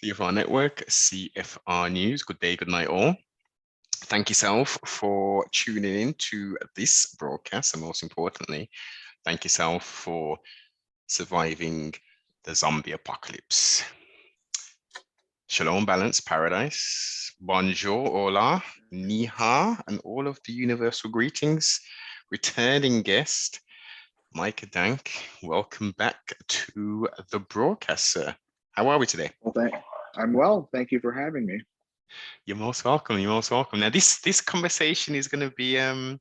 CFR Network, CFR News. Good day, good night, all. Thank yourself for tuning in to this broadcast, and most importantly, thank yourself for surviving the zombie apocalypse. Shalom, balance, paradise. Bonjour, hola, ni hao, and all of the universal greetings. Returning guest, Micah Dank, welcome back to the broadcast, sir. How are we today? Well, I'm well. Thank you for having me. You're most welcome. You're most welcome. Now, this conversation is going to be a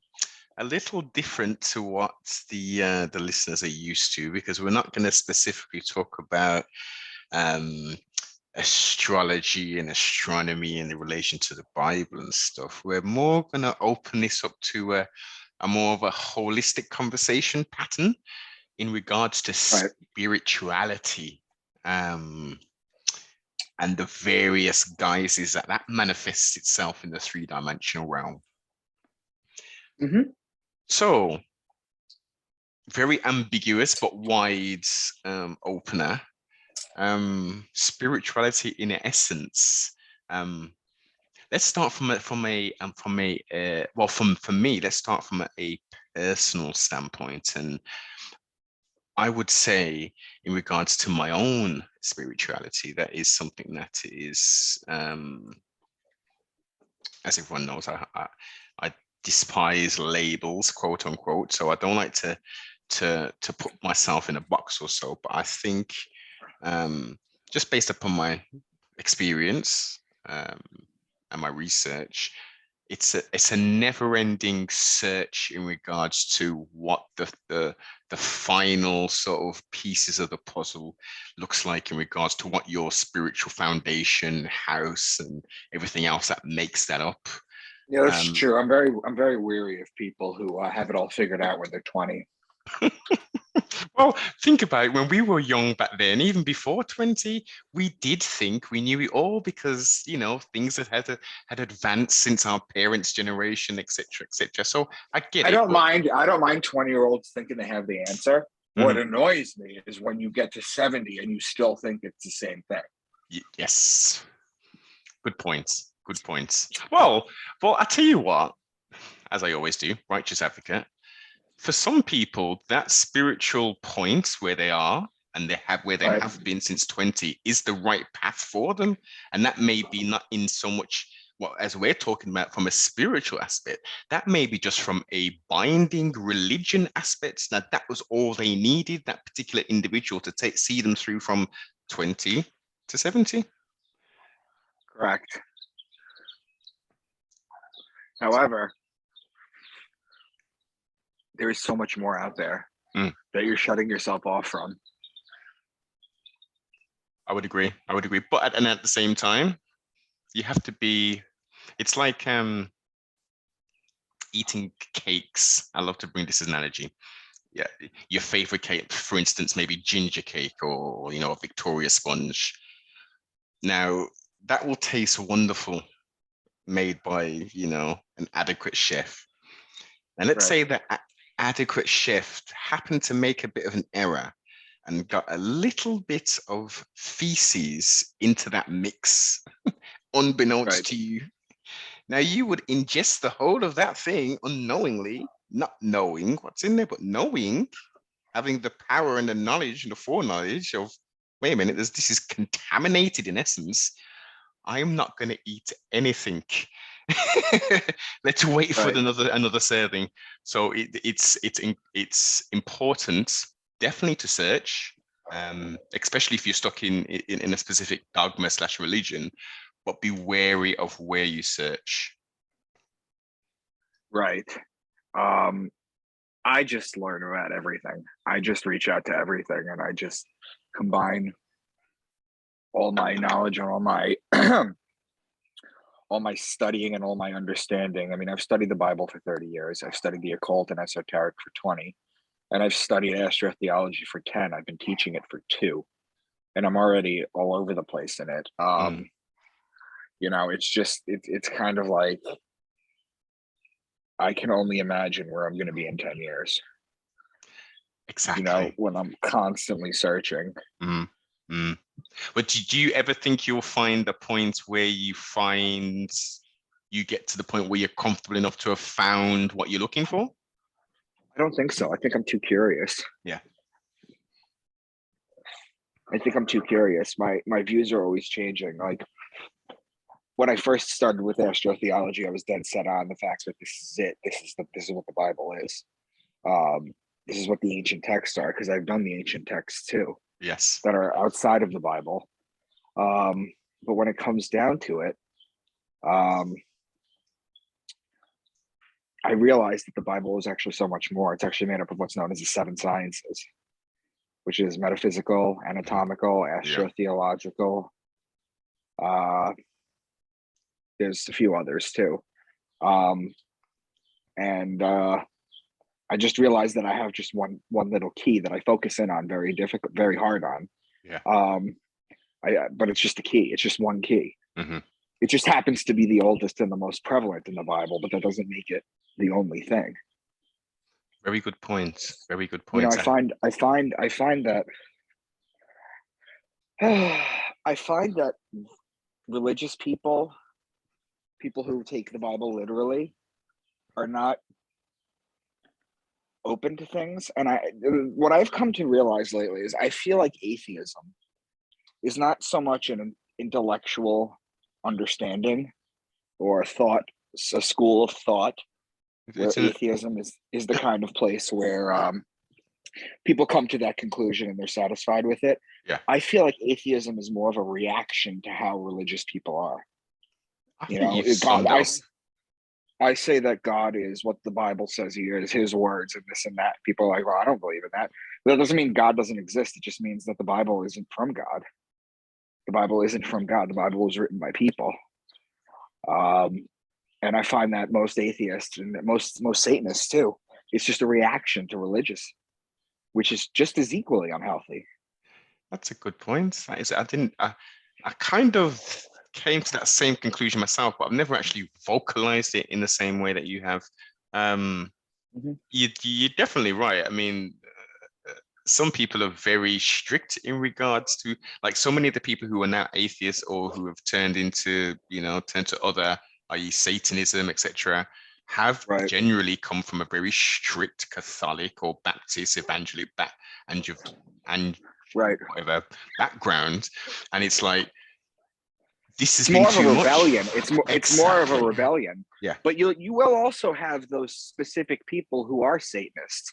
little different to what the listeners are used to, because we're not going to specifically talk about astrology and astronomy in relation to the Bible and stuff. We're more going to open this up to a more of a holistic conversation pattern in regards to spirituality. And the various guises that manifests itself in the three-dimensional realm. Mm-hmm. So, very ambiguous but wide opener. Spirituality in essence. Let's start for me. Let's start from a personal standpoint, and I would say, in regards to my own spirituality, that is something that is, as everyone knows, I despise labels, quote unquote. So I don't like to put myself in a box or so. But I think, just based upon my experience and my research, it's a never-ending search in regards to what the final sort of pieces of the puzzle looks like in regards to what your spiritual foundation, house, and everything else that makes that up. Yeah, that's true. I'm very weary of people who have it all figured out when they're 20. Well, think about it. When we were young back then, even before 20, we did think we knew it all, because, you know, things that had advanced since our parents' generation, etc., etc. So I get it. I don't mind 20-year-olds thinking they have the answer. What annoys me is when you get to 70 and you still think it's the same thing. Yes. Good points. Good points. Well, I tell you what, as I always do, righteous advocate. For some people, that spiritual point where they are and they have been since 20 is the right path for them. And that may be not in so much as we're talking about from a spiritual aspect, that may be just from a binding religion aspect. Now, that was all they needed, that particular individual, to see them through from 20 to 70. Correct. However, there is so much more out there that you're shutting yourself off from. I would agree. But at the same time, you have to be, it's like eating cakes. I love to bring this analogy. Yeah, your favorite cake, for instance, maybe ginger cake or, you know, a Victoria sponge. Now, that will taste wonderful, made by, you know, an adequate chef. And let's say that adequate chef happened to make a bit of an error and got a little bit of feces into that mix, unbeknownst to you. Now, you would ingest the whole of that thing unknowingly, not knowing what's in there, but having the power and the knowledge and the foreknowledge of, wait a minute, this is contaminated in essence. I am not going to eat anything. Let's wait for another serving. So it's important, definitely, to search, especially if you're stuck in a specific dogma / religion, but be wary of where you search. Right. I just learn about everything. I just reach out to everything, and I just combine all my knowledge and all my all my studying and all my understanding. I mean, I've studied the Bible for 30 years. I've studied the occult and esoteric for 20. And I've studied astrotheology for 10. I've been teaching it for 2. And I'm already all over the place in it. You know, it's kind of like, I can only imagine where I'm going to be in 10 years. Exactly. You know, when I'm constantly searching. But do you ever think you'll find a point where you get to the point where you're comfortable enough to have found what you're looking for? I don't think so. I think I'm too curious. Yeah. I think I'm too curious. My views are always changing. Like when I first started with astrotheology, I was dead set on the fact that this is it. This is what the Bible is. This is what the ancient texts are, because I've done the ancient texts too. Yes. That are outside of the Bible. But when it comes down to it, I realized that the Bible is actually so much more. It's actually made up of what's known as the seven sciences, which is metaphysical, anatomical, astrotheological. There's a few others too. And I just realized that I have just one little key that I focus in on very hard on. Yeah. But it's just a key. It's just one key. Mm-hmm. It just happens to be the oldest and the most prevalent in the Bible, but that doesn't make it the only thing. Very good points. Very good You know, points. I find that I find that religious people who take the Bible literally, are not open to things. And what I've come to realize lately is I feel like atheism is not so much an intellectual understanding or a school of thought, where atheism is the kind of place where people come to that conclusion and they're satisfied with it. Yeah. I feel like atheism is more of a reaction to how religious people are. I say that God is what the Bible says he is, his words and this and that. People are like, well, I don't believe in that. That doesn't mean God doesn't exist. It just means that the Bible isn't from God. The Bible isn't from God. The Bible was written by people. And I find that most atheists and most Satanists too, it's just a reaction to religious, which is just as equally unhealthy. That's a good point. I kind of came to that same conclusion myself, but I've never actually vocalized it in the same way that you have. You're definitely right. I mean, some people are very strict in regards to, like, so many of the people who are now atheists or who have turned to other, i.e. Satanism, etc., have generally come from a very strict Catholic or Baptist evangelic whatever background, and it's like, this is more of a rebellion. It's more of a rebellion. Yeah. But you will also have those specific people who are Satanists,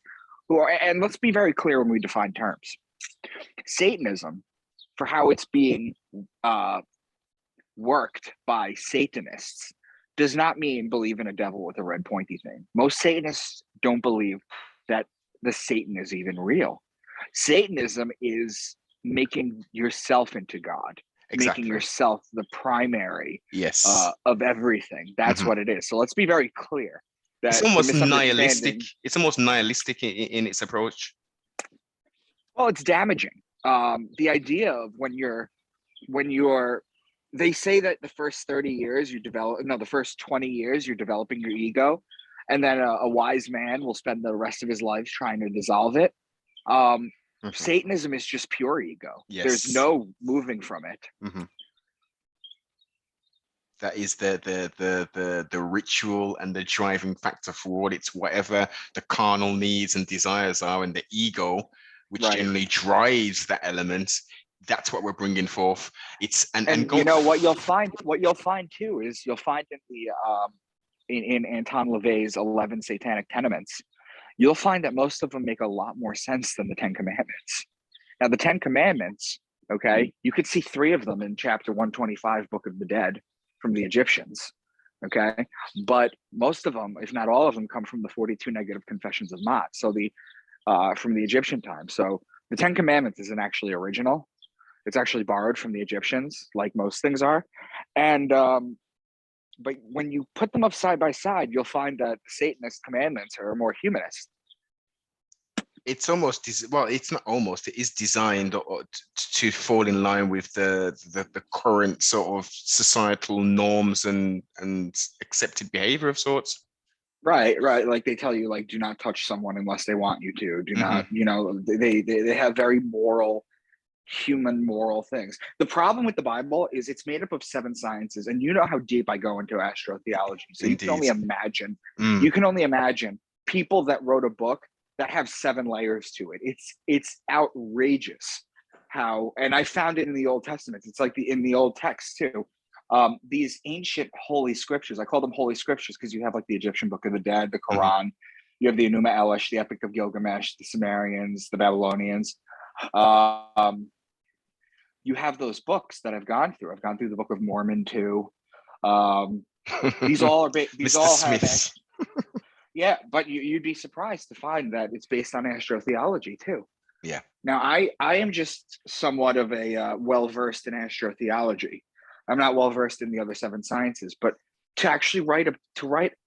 and let's be very clear when we define terms. Satanism, for how it's being worked by Satanists, does not mean believe in a devil with a red pointy thing. Most Satanists don't believe that the Satan is even real. Satanism is making yourself into God. Exactly. Making yourself the primary of everything. That's what it is. So let's be very clear. That it's almost nihilistic. It's almost nihilistic in its approach. Well, it's damaging. The idea of when you're, they say that the first 30 years the first 20 years you're developing your ego, and then a wise man will spend the rest of his life trying to dissolve it. Satanism is just pure ego. Yes. There's no moving from it. That is the ritual and the driving factor for it's whatever the carnal needs and desires are, and the ego, which generally drives that element. That's what we're bringing forth. And you know what you'll find. What you'll find too is you'll find in the in Anton LaVey's 11 Satanic Tenements, you'll find that most of them make a lot more sense than the 10 Commandments. Now, the 10 Commandments, okay, you could see 3 of them in chapter 125, Book of the Dead, from the Egyptians, okay? But most of them, if not all of them, come from the 42 negative confessions of Mott, so from the Egyptian time. So the 10 Commandments isn't actually original. It's actually borrowed from the Egyptians, like most things are. And but when you put them up side by side, you'll find that the Satanist commandments are more humanist. It's almost, well, it's not almost, it is designed to fall in line with the current sort of societal norms and accepted behavior of sorts. Right. Like they tell you, like, do not touch someone unless they want you to. Do not, they have very moral human moral things. The problem with the Bible is it's made up of 7 sciences, and you know how deep I go into astrotheology. So you can Indeed. only imagine. Mm. You can only imagine people that wrote a book that have 7 layers to it. It's outrageous how, and I found it in the Old Testament. It's like in the old text too. These ancient holy scriptures, I call them holy scriptures because you have like the Egyptian Book of the Dead, the Quran, you have the Enuma Elish, the Epic of Gilgamesh, the Sumerians, the Babylonians. You have those books that I've gone through. I've gone through the Book of Mormon too. These all are these Mr. all Smiths. have yeah, but you'd be surprised to find that it's based on astrotheology too. Yeah. Now I am just somewhat of a well versed in astrotheology. I'm not well versed in the other 7 sciences, but to actually write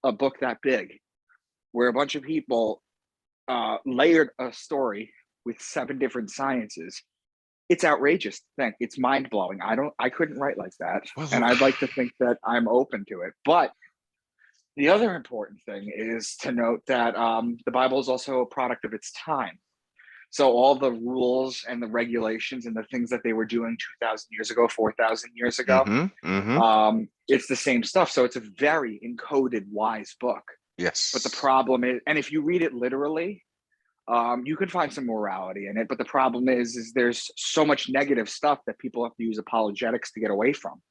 a book that big, where a bunch of people layered a story with 7 different sciences, it's outrageous thing. It's mind blowing. I couldn't write like that, Well, and I'd like to think that I'm open to it. But the other important thing is to note that the Bible is also a product of its time. So all the rules and the regulations and the things that they were doing 2,000 years ago, 4,000 years ago, it's the same stuff. So it's a very encoded, wise book. yes. But the problem is, and if you read it literally, you can find some morality in it. But the problem is there's so much negative stuff that people have to use apologetics to get away from.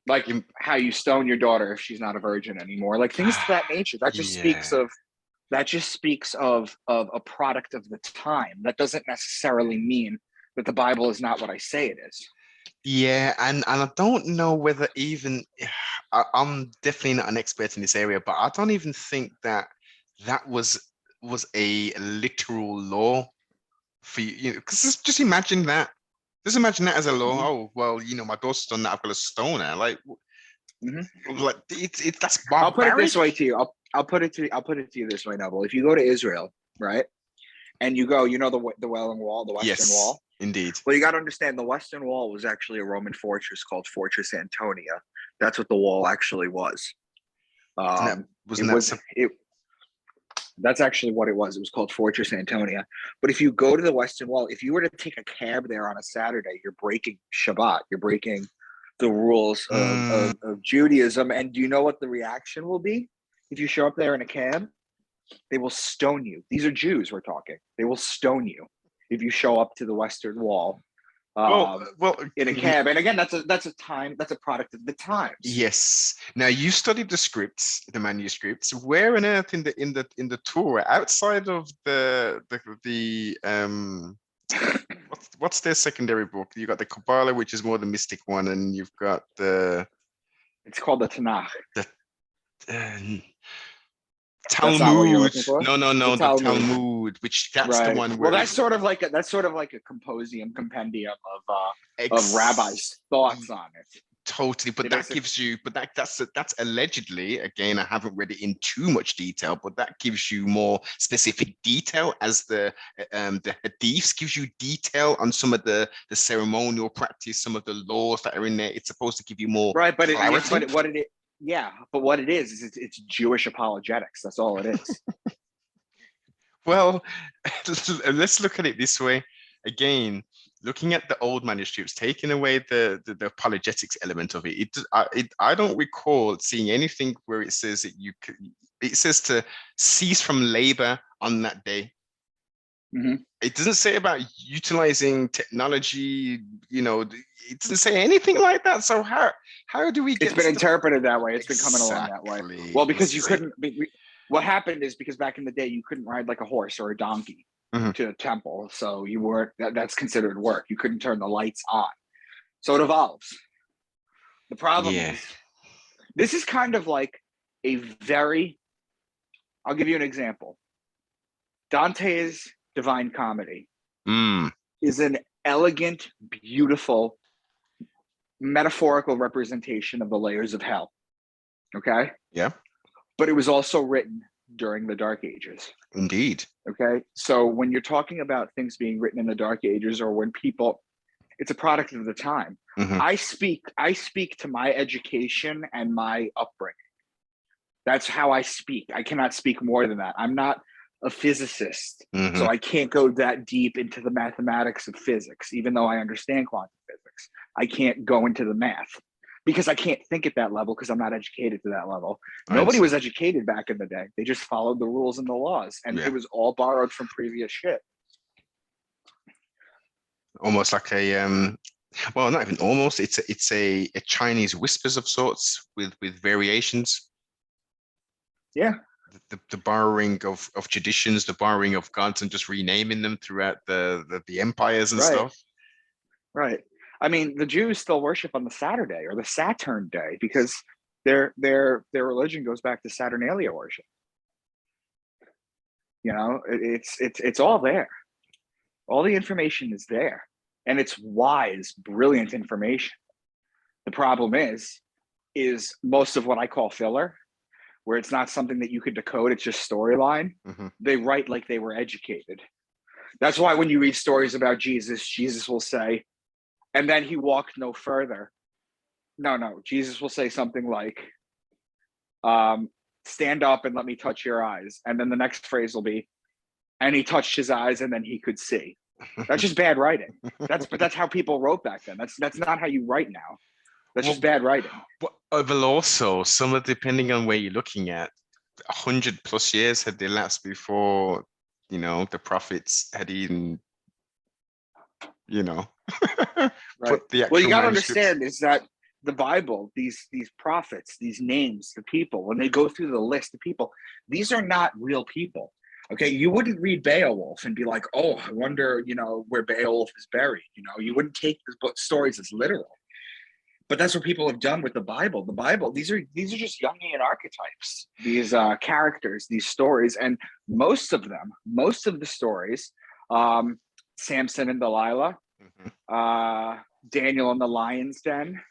Like how you stone your daughter if she's not a virgin anymore, like things to that nature. That just speaks of a product of the time. That doesn't necessarily mean that the Bible is not what I say it is. Yeah, and I don't know whether even I'm definitely not an expert in this area, but I don't even think that was a literal law for you. Because just imagine that. Just imagine that as a law. Oh well, my daughter's done that. I've got to stone her. Like it's that's barbaric. I'll put it this way to you. I'll put it to you this way, Neville. If you go to Israel, right, and you go, the Wailing Wall, the Western Wall. Indeed. Well, you got to understand the Western Wall was actually a Roman fortress called Fortress Antonia. That's what the wall actually was. That's actually what it was. It was called Fortress Antonia. But if you go to the Western Wall, if you were to take a cab there on a Saturday, you're breaking Shabbat. You're breaking the rules of Judaism. And do you know what the reaction will be? If you show up there in a cab, they will stone you. These are Jews we're talking. They will stone you if you show up to the Western Wall in a cab. And again, that's a product of the times. Yes. Now you studied the manuscripts. Where on earth in the Torah, outside of the what's their secondary book? You got the Kabbalah, which is more the mystic one, and you've got it's called the Tanakh. Talmud. No, the Talmud, which that's the one where that's sort of like a compendium of rabbis' thoughts on it. Totally, but that's allegedly, again, I haven't read it in too much detail, but that gives you more specific detail, as the hadiths gives you detail on some of the ceremonial practice, some of the laws that are in there. It's supposed to give you more clarity. But what it is it's Jewish apologetics. That's all it is. Well, let's look at it this way. Again, looking at the old manuscripts, taking away the apologetics element of it, I don't recall seeing anything where it says that it says to cease from labor on that day. It doesn't say about utilizing technology, it doesn't say anything like that. So how do we get it's been interpreted that way? It's been coming along that way. Well, because you couldn't what happened is because back in the day you couldn't ride like a horse or a donkey to a temple, so you weren't that's considered work. You couldn't turn the lights on, so it evolves. The problem is this is kind of like I'll give you an example. Dante's Divine Comedy is an elegant, beautiful, metaphorical representation of the layers of hell. Okay? Yeah. But it was also written during the Dark Ages. Indeed. Okay? So when you're talking about things being written in the Dark Ages, or when it's a product of the time. I speak to my education and my upbringing. That's how I speak. I cannot speak more than that. I'm not a physicist, Mhm. so I can't go that deep into the mathematics of physics, even though I understand quantum physics. I can't go into the math because I can't think at that level because I'm not educated to that level. I Nobody understand. was educated back in the day. They just followed the rules and the laws, and Yeah. it was all borrowed from previous shit. Almost like a well, not even almost. It's a Chinese whispers of sorts with variations. Yeah, The borrowing of traditions, the borrowing of gods, and just renaming them throughout the empires and right, stuff. right. I mean, the Jews still worship on the Saturday or the Saturn day because their religion goes back to Saturnalia worship. You know, it's all there. All the information is there, and it's wise, brilliant information. The problem is most of what I call filler, where it's not something that you could decode. It's just storyline. Mhm. They write like they were educated. That's why when you read stories about Jesus, Jesus will say, and then he walked no further. No. Jesus will say something like, stand up and let me touch your eyes. And then the next phrase will be, and he touched his eyes and then he could see. That's just bad writing. That's how people wrote back then. That's not how you write now. That's just Well, bad writing. but also some of depending on where you're looking at, 100+ years had elapsed before the prophets had even you know Right. put the Well, you actual got to manuscripts. understand is that the Bible, these prophets, these names, the people, when they go through the list of people, these are not real people. Okay, you wouldn't read Beowulf and be like, "Oh, I wonder, where Beowulf is buried." You wouldn't take the book stories as literal. But that's what people have done with the Bible. The Bible, these are just Jungian archetypes, these characters, these stories, and most of the stories, Samson and Delilah, Mhm. Daniel in the lion's den,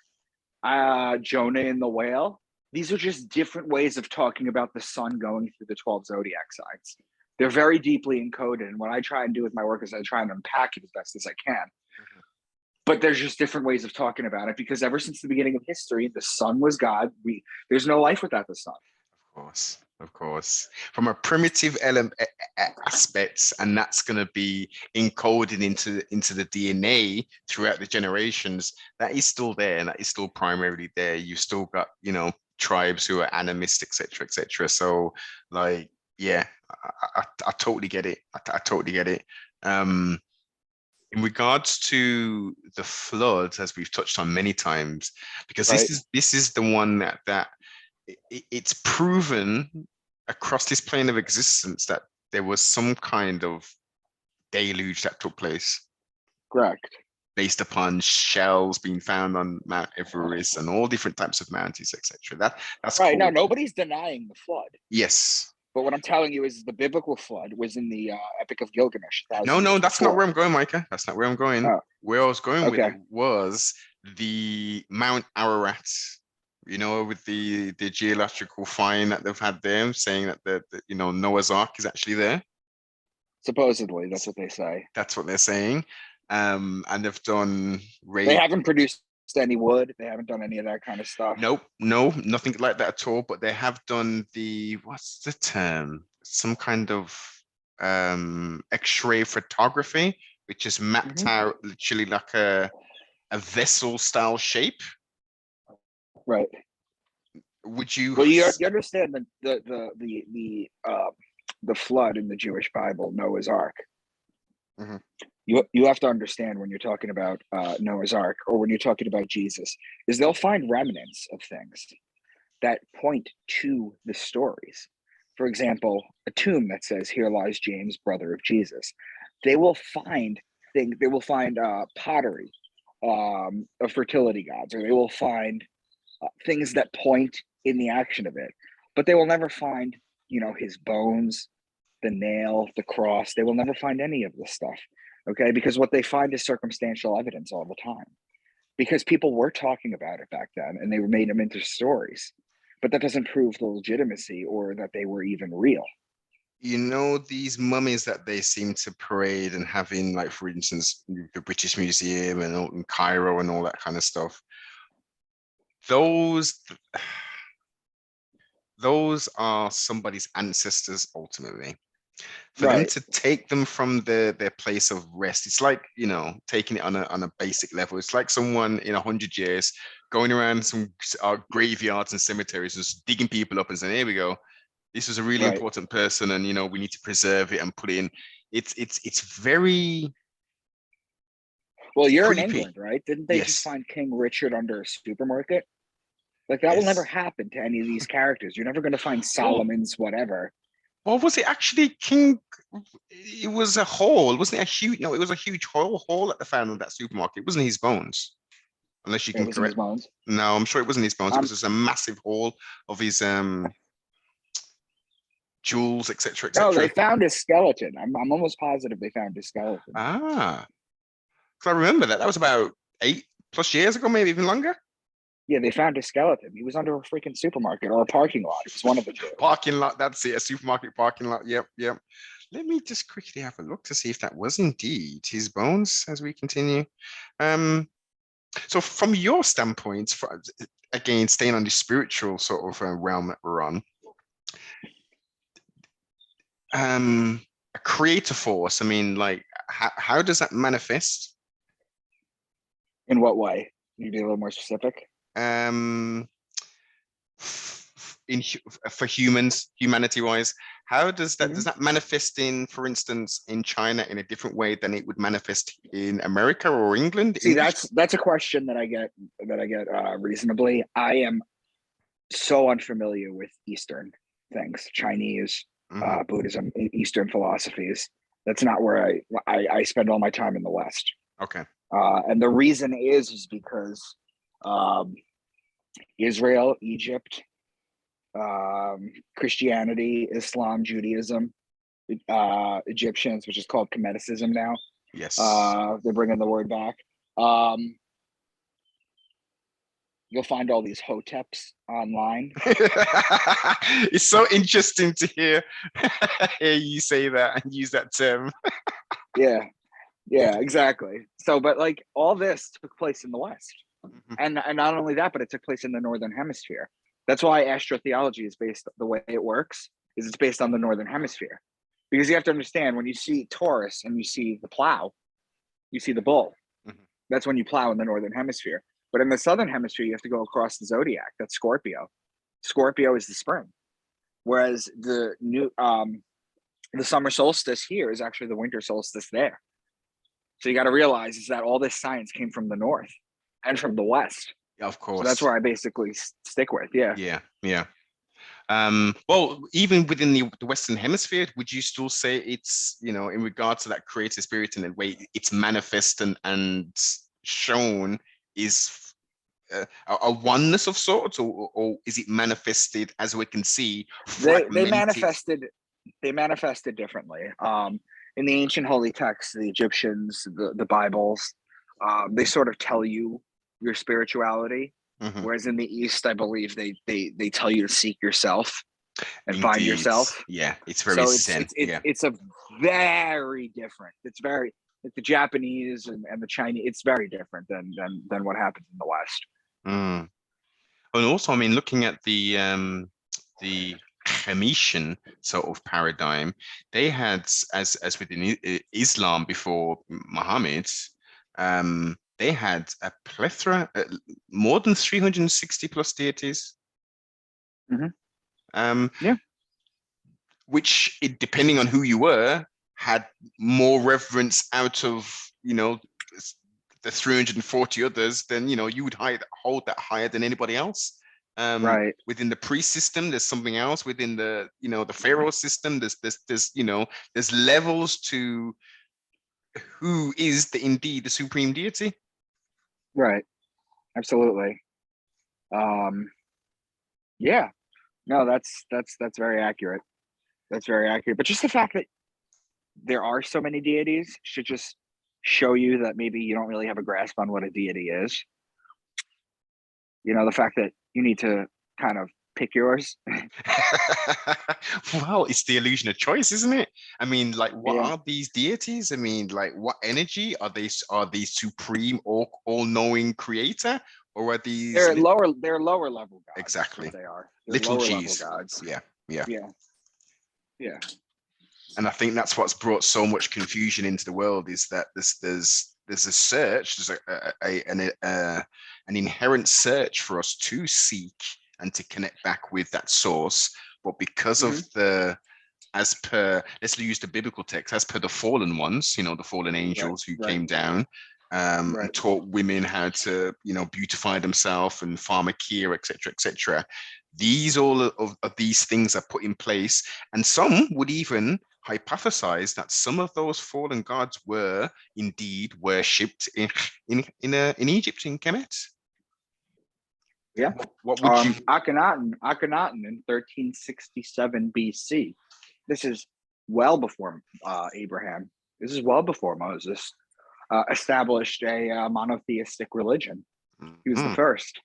Jonah in the whale. These are just different ways of talking about the sun going through the 12 zodiac signs. They're very deeply encoded. And what I try and do with my work is I try and unpack it as best as I can. But there's just different ways of talking about it because ever since the beginning of history, the sun was God. There's no life without the sun. Of course, from a primitive element aspects, and that's going to be encoded into the DNA throughout the generations. That is still there, and that is still primarily there. You've still got tribes who are animist, etc., etc. So, like, yeah, I totally get it. I totally get it. In regards to the flood, as we've touched on many times, because Right. this is the one that it's proven across this plane of existence that there was some kind of deluge that took place Correct. based upon shells being found on Mount Everest and all different types of mountains, etc. That's Right. Now, cool. nobody's denying the flood. Yes. But what I'm telling you is the biblical flood was in the Epic of Gilgamesh, 1,000 No, years that's not before. where I'm going, Micah. That's not where I'm going. Oh, Where I was going with okay. it was the Mount Ararat, with the geological find that they've had there, saying that the Noah's Ark is actually there. Supposedly, that's what they say. That's what they're saying. And they've done They raid. haven't produced any wood. They haven't done any of that kind of stuff. Nope, no, nothing like that at all. But they have done what's the term? Some kind of X-ray photography, which is mapped out literally like a vessel style shape. Right. Would you? Well, you understand the flood in the Jewish Bible, Noah's Ark. Mhm. You have to understand when you're talking about Noah's Ark or when you're talking about Jesus, is they'll find remnants of things that point to the stories. For example, a tomb that says, "Here lies James, brother of Jesus." They will find things. They will find pottery of fertility gods, or they will find things that point in the action of it. But they will never find, his bones, the nail, the cross. They will never find any of this stuff. Okay, because what they find is circumstantial evidence all the time. Because people were talking about it back then, and they made them into stories. But that doesn't prove the legitimacy or that they were even real. These mummies that they seem to parade and have in, like, for instance, the British Museum and in Cairo and all that kind of stuff. Those are somebody's ancestors ultimately. For them Right. to take them from their place of rest, it's like, taking it on a basic level. It's like someone in 100 years going around some graveyards and cemeteries, just digging people up and saying, "Here we go. This was a really Right. important person, and we need to preserve it and put it in." It's very Well, you're in creepy. England, right? Didn't they just Yes, find King Richard under a supermarket? Like that will never yes. happen to any of these characters. You're never going to find Well, Solomon's whatever. was it actually King? It was a hole, wasn't it? A huge, no, it was a huge hole at the fountain of that supermarket. It wasn't his bones, unless you It can was in his correct. bones. No, I'm sure it wasn't his bones. It was Um, just a massive hall of his jewels, etc., no, they etc. found his skeleton. I'm almost positive they found his skeleton. Ah, because I remember that was about 8+ years ago, maybe even longer. Yeah, they found his skeleton. He was under a freaking supermarket or a parking lot. It was one of the two. Parking lot, that's it, a supermarket parking lot. Yep, yep. Let me just quickly have a look to see if that was indeed his bones as we continue. So from your standpoint, again, staying on the spiritual sort of realm that we're on, a creator force, I mean, like, how does that manifest? In what way? Can you be a little more specific? Um, for humans, humanity wise, how does that manifest in, for instance, in China in a different way than it would manifest in America or England? See, that's a question that I get reasonably. I am so unfamiliar with Eastern things, Chinese, Mhm. Buddhism, Eastern philosophies. That's not where I spend all my time in the West. Okay. And the reason is because um, Israel, Egypt, Christianity, Islam, Judaism, Egyptians, which is called Kemeticism now. Yes. They're bringing the word back. Um, you'll find all these hoteps online. It's so interesting to hear you say that and use that term. Yeah, yeah, exactly. So, but like all this took place in the West, Mhm. and not only that, but it took place in the Northern Hemisphere. That's why astrotheology is based the way it works. Is it's based on the Northern Hemisphere, because you have to understand when you see Taurus and you see the plow, you see the bull. Mhm. That's when you plow in the Northern Hemisphere. But in the Southern Hemisphere, you have to go across the zodiac. That's Scorpio. Scorpio is the spring, whereas the summer solstice here is actually the winter solstice there. So you got to realize is that all this science came from the north and from the west. Yeah, of So that's course. where I basically stick with. Yeah. Yeah, yeah. Well, even within the Western Hemisphere, would you still say it's, in regards to that creative spirit and the way it's manifest and shown is a oneness of sorts, or is it manifested as we can see They fragmented? manifested differently. In the ancient holy texts, the Egyptians, the Bibles, they sort of tell you your spirituality. Mhm. Whereas in the East, I believe they tell you to seek yourself and find Indeed. yourself. Yeah, it's very So it's zen. it's it's Yeah. it's a very different. It's very like the Japanese and the Chinese. It's very different than what happens in the West. Mm. And also, I mean, looking at the Hamitian sort of paradigm, they had, as within Islam before Muhammad, they had a plethora, more than 360 plus deities. Mm-hmm. Um, Yeah. which, depending on who you were, had more reverence out of, the 340 others, then you would hold that higher than anybody else. Right. Within the priest system, there's something else. Within the pharaoh system, there's levels to who is indeed the supreme deity. Right. Absolutely. Um, yeah. No, that's very accurate. That's very accurate. But just the fact that there are so many deities should just show you that maybe you don't really have a grasp on what a deity is. The fact that you need to kind of pick yours. Well, it's the illusion of choice, isn't it? I mean, like, what Yeah. are these deities? I mean, like, what energy are they? Are they supreme, all-knowing creator, or are these They're lower level gods, is what exactly they are. They're little lower level g's? gods. Yeah, yeah. Yeah. Yeah. And I think that's what's brought so much confusion into the world, is that there's a search, there's an inherent search for us to seek and to connect back with that source. But because of the, as per, let's use the biblical text, as per the fallen ones, the fallen angels who came down, and taught women how to, beautify themselves and pharmakeia, etc. These, all of these things are put in place, and some would even hypothesize that some of those fallen gods were indeed worshipped in Egypt, in Kemet. Yeah. What would you? Akhenaten in 1367 BC. This is well before Abraham. This is well before Moses established a monotheistic religion. He was the first.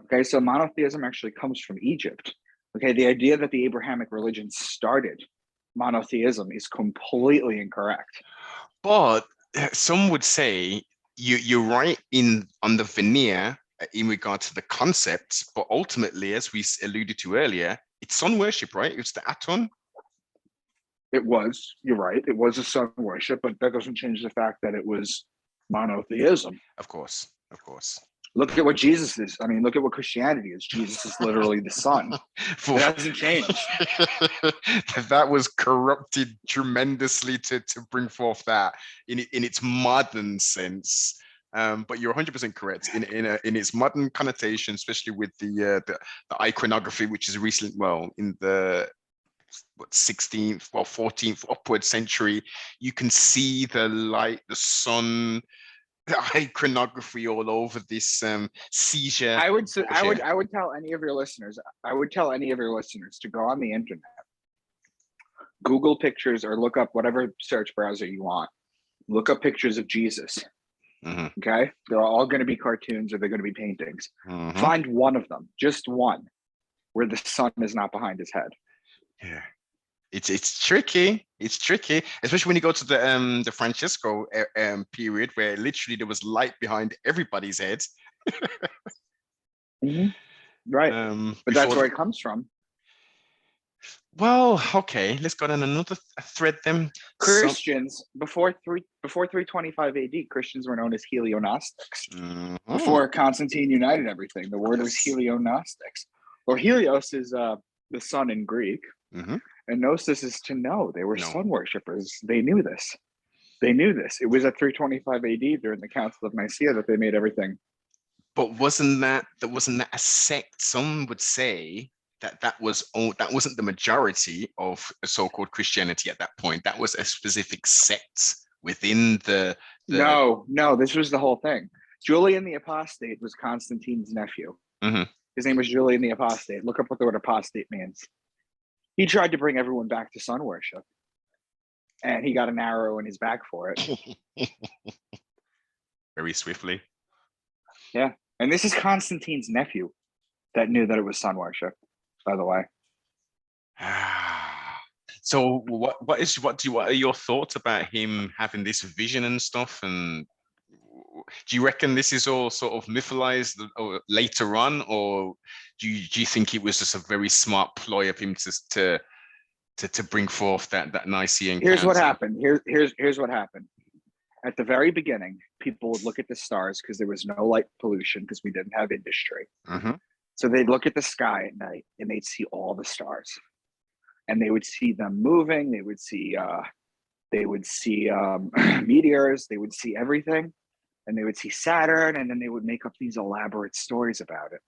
Okay, so monotheism actually comes from Egypt. Okay, the idea that the Abrahamic religion started monotheism is completely incorrect. But some would say you're right on the veneer in regard to the concept, but ultimately, as we alluded to earlier, it's sun worship, right? It's the Aton. It was, you're right, it was a sun worship, but that doesn't change the fact that it was monotheism. Of course. Look at what Jesus is. I mean, look at what Christianity is. Jesus is literally the sun. It hasn't changed. That was corrupted tremendously to bring forth that in its modern sense. But you're 100% correct in its modern connotation, especially with the iconography, which is recent. Well, in the 16th, 14th upward century, you can see the light, the sun, the iconography all over this seizure. I would tell any of your listeners. I would tell any of your listeners to go on the internet, Google pictures, or look up whatever search browser you want. Look up pictures of Jesus. Okay, they're all going to be cartoons, or they're going to be paintings. Find one of them, just one, where the sun is not behind his head. Yeah, it's tricky. It's tricky, especially when you go to the Francisco period, where literally there was light behind everybody's head. Right, but that's where it comes from. Well, okay, let's go down another thread then. Christians before 325 AD, Christians were known as Helionostics. Before Constantine united everything, the word was Helionostics. Well, Helios is the sun in Greek, and Gnosis is to know. They were sun worshippers. They knew this. It was at 325 AD during the Council of Nicaea that they made everything. But wasn't that a sect? Some would say that wasn't the majority of so-called Christianity at that point. That was a specific sect within the... No, this was the whole thing. Julian the Apostate was Constantine's nephew. His name was Julian the Apostate. Look up what the word apostate means. He tried to bring everyone back to sun worship, and he got an arrow in his back for it. Very swiftly. Yeah, and this is Constantine's nephew that knew that it was sun worship, by the way. So what are your thoughts about him having this vision and stuff? And do you reckon this is all sort of mythologized later on, or do you think it was just a very smart ploy of him to bring forth that Nicene encounter? Here's what happened. Here's what happened. At the very beginning, people would look at the stars because there was no light pollution because we didn't have industry. So they'd look at the sky at night and they'd see all the stars, and they would see them moving. They would see meteors. They would see everything, and they would see Saturn, and then they would make up these elaborate stories about it,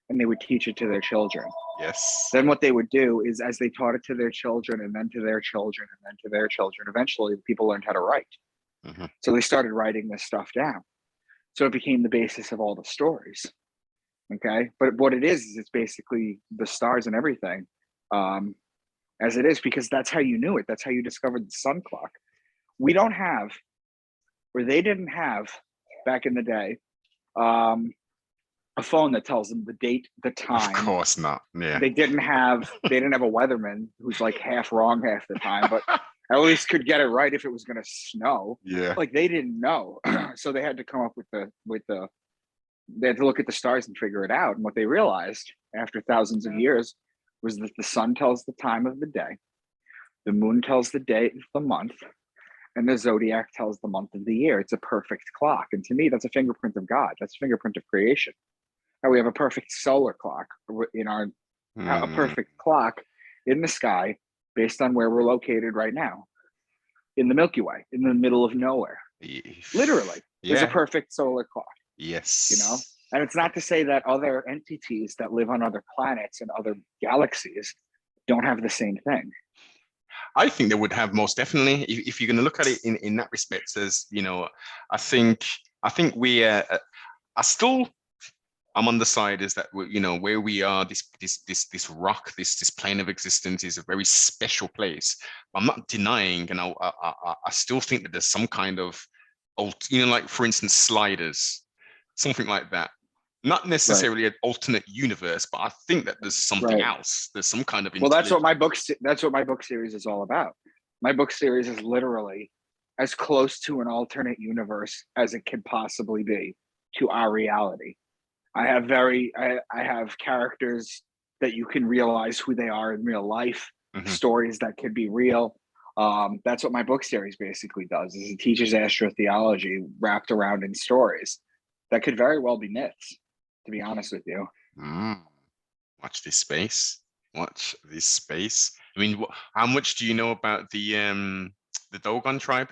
and they would teach it to their children. Yes. Then what they would do is, as they taught it to their children, and then to their children, and then to their children, eventually people learned how to write. So they started writing this stuff down. So it became the basis of all the stories. Okay, but what it is it's basically the stars and everything, as it is, because that's how you knew it. That's how you discovered the sun clock. We don't have, or they didn't have back in the day, a phone that tells them the date, the time. Of course not. Yeah. They didn't have a weatherman who's like half wrong half the time, but at least could get it right if it was going to snow. Yeah. Like they didn't know, so they had to come up with they had to look at the stars and figure it out. And what they realized after thousands of years was that the sun tells the time of the day. The moon tells the day of the month, and the zodiac tells the month of the year. It's a perfect clock. And to me, that's a fingerprint of God. That's a fingerprint of creation. How we have a perfect solar clock in our a perfect clock in the sky based on where we're located right now in the Milky Way, in the middle of nowhere. Literally, there's a perfect solar clock. Yes. You know, and it's not to say that other entities that live on other planets and other galaxies don't have the same thing. I think they would have, most definitely. If you're going to look at it in that respect, as you know, I think we are still. I'm on the side is that you know where we are. This rock, this plane of existence is a very special place. I'm not denying, and I still think that there's some kind of, you know, like for instance, sliders, something like that. Not necessarily an alternate universe, but I think that there's something else. There's some kind of well, that's what my book series is all about. My book series is literally as close to an alternate universe as it could possibly be to our reality. I have characters that you can realize who they are in real life, stories that could be real. That's what my book series basically does, is it teaches astrotheology wrapped around in stories that could very well be myths, to be honest with you. Watch this space. Watch this space. I mean, how much do you know about the Dogon tribe?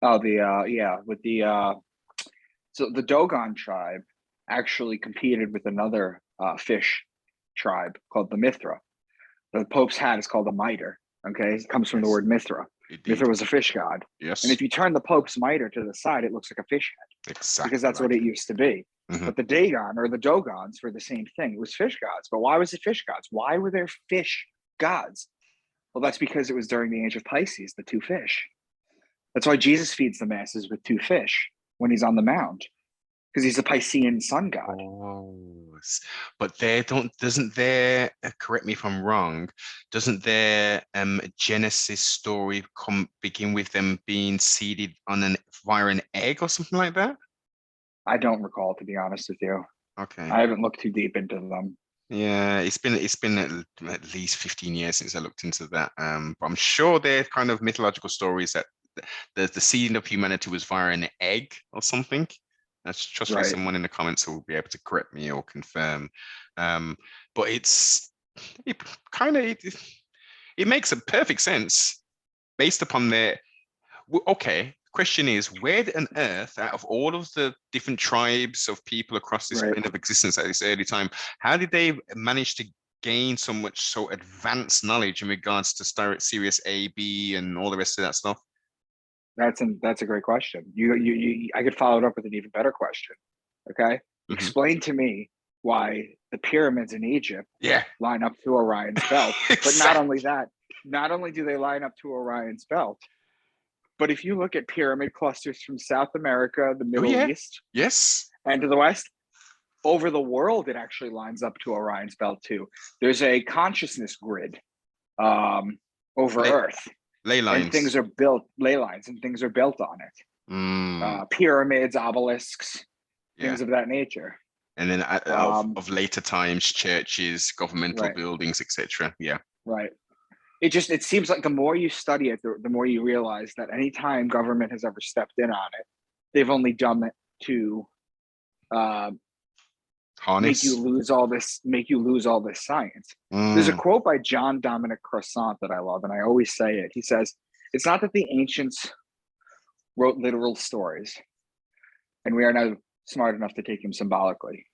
Oh, so the Dogon tribe actually competed with another fish tribe called the Mithra. The Pope's hat is called a mitre. Okay, it comes from the word Mithra. Indeed. Mithra was a fish god. Yes. And if you turn the Pope's mitre to the side, it looks like a fish head. Exactly. Because that's what it used to be. But the Dagon or the Dogons were the same thing. It was fish gods. But why was it fish gods? Why were there fish gods? Well, that's because it was during the age of Pisces, the two fish. That's why Jesus feeds the masses with two fish when he's on the mount. Because he's a Piscean sun god. But doesn't their correct me if I'm wrong, doesn't their Genesis story begin with them being seeded via an egg or something like that? I don't recall, to be honest with you. Okay. I haven't looked too deep into them. Yeah, it's been at least 15 years since I looked into that. But I'm sure they're kind of mythological stories that the seeding of humanity was via an egg or something. That's trust me, someone in the comments will be able to correct me or confirm. But it makes a perfect sense based upon their. Okay, question is, where on earth, out of all of the different tribes of people across this plane of existence at this early time, how did they manage to gain so advanced knowledge in regards to Sirius A, B, and all the rest of that stuff? That's a great question. I could follow it up with an even better question. Okay, explain to me why the pyramids in Egypt line up to Orion's belt. But not only that, not only do they line up to Orion's belt, but if you look at pyramid clusters from South America, the Middle East, and to the West, over the world, it actually lines up to Orion's belt too. There's a consciousness grid over Earth. Ley lines. And things are built, ley lines, and things are built on it. Pyramids, obelisks, things of that nature. And then of later times, churches, governmental buildings, etc. Yeah. Right. It seems like the more you study it, the more you realize that any time government has ever stepped in on it, they've only done it to make you lose all this science. There's a quote by John Dominic Crossan that I love, and I always say it. He says, "It's not that the ancients wrote literal stories, and we are now smart enough to take them symbolically.